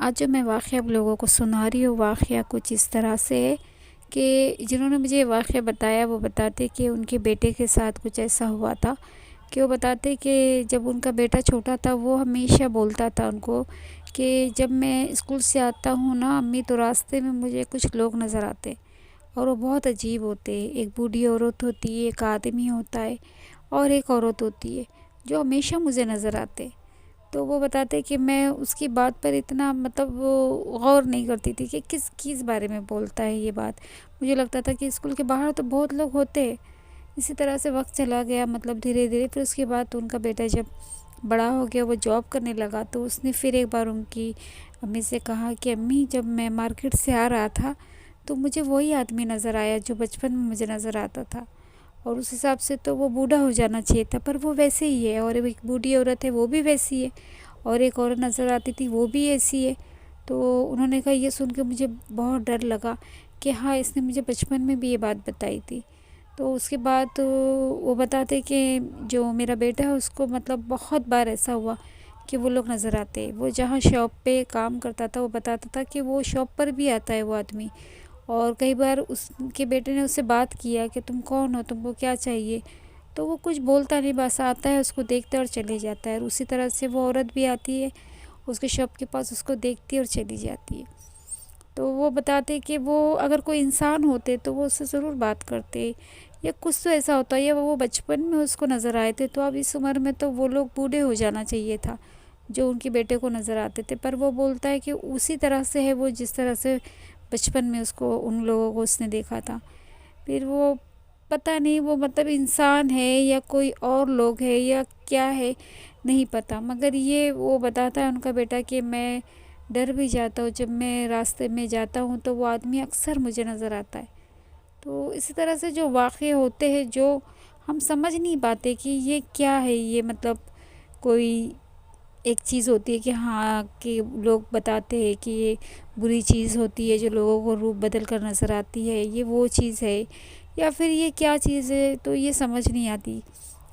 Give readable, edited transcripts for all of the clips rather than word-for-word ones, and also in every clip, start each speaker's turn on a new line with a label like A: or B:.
A: आज जो मैं वाक़या आप लोगों को सुना रही हूँ, वाक़या कुछ इस तरह से है कि जिन्होंने मुझे ये वाक़या बताया वो बताते कि उनके बेटे के साथ कुछ ऐसा हुआ था कि वो बताते कि जब उनका बेटा छोटा था वो हमेशा बोलता था उनको कि जब मैं स्कूल से आता हूँ ना अम्मी, तो रास्ते में मुझे कुछ लोग नज़र आते और वो बहुत अजीब होते हैं। एक बूढ़ी औरत होती है, एक आदमी होता है और एक औरत होती है जो हमेशा मुझे नज़र आते। तो वो बताते कि मैं उसकी बात पर इतना मतलब वो गौर नहीं करती थी कि किस बारे में बोलता है ये बात। मुझे लगता था कि स्कूल के बाहर तो बहुत लोग होते हैं। इसी तरह से वक्त चला गया, मतलब धीरे धीरे। फिर उसके बाद उनका बेटा जब बड़ा हो गया, वो जॉब करने लगा, तो उसने फिर एक बार उनकी अम्मी से कहा कि अम्मी, जब मैं मार्केट से आ रहा था तो मुझे वही आदमी नज़र आया जो बचपन में मुझे नज़र आता था। और उस हिसाब से तो वो बूढ़ा हो जाना चाहिए था, पर वो वैसे ही है। और एक बूढ़ी औरत है, वो भी वैसी है। और एक औरत नज़र आती थी, वो भी ऐसी है। तो उन्होंने कहा, ये सुन के मुझे बहुत डर लगा कि हाँ, इसने मुझे बचपन में भी ये बात बताई थी। तो उसके बाद तो वो बताते कि जो मेरा बेटा है उसको मतलब बहुत बार ऐसा हुआ कि वो लोग नज़र आते। वो जहाँ शॉप पे काम करता था, वो बताता था कि वो शॉप पर भी आता है वो आदमी। और कई बार उसके बेटे ने उससे बात किया कि तुम कौन हो, तुमको क्या चाहिए। तो वो कुछ बोलता नहीं, बस आता है, उसको देखता है और चले जाता है। और उसी तरह से वो औरत भी आती है उसके शॉप के पास, उसको देखती है और चली जाती है। तो वो बताते कि वो अगर कोई इंसान होते तो वो उससे ज़रूर बात करते, या कुछ तो ऐसा होता है, या वो बचपन में उसको नज़र आए थे तो अब इस उम्र में तो वो लोग बूढ़े हो जाना चाहिए था जो उनके बेटे को नज़र आते थे। पर वो बोलता है कि उसी तरह से है वो जिस तरह से बचपन में उसको उन लोगों को उसने देखा था। फिर वो पता नहीं वो मतलब इंसान है या कोई और लोग है या क्या है, नहीं पता। मगर ये वो बताता है उनका बेटा कि मैं डर भी जाता हूँ, जब मैं रास्ते में जाता हूँ तो वो आदमी अक्सर मुझे नज़र आता है। तो इसी तरह से जो वाक़ये होते हैं जो हम समझ नहीं पाते कि ये क्या है, ये मतलब कोई एक चीज़ होती है कि हाँ, कि लोग बताते हैं कि ये बुरी चीज़ होती है जो लोगों को रूप बदल कर नज़र आती है, ये वो चीज़ है, या फिर ये क्या चीज़ है, तो ये समझ नहीं आती।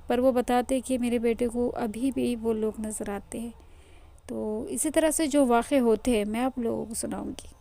A: पर वो बताते हैं कि मेरे बेटे को अभी भी वो लोग नज़र आते हैं। तो इसी तरह से जो वाक़ये होते हैं मैं आप लोगों को सुनाऊंगी।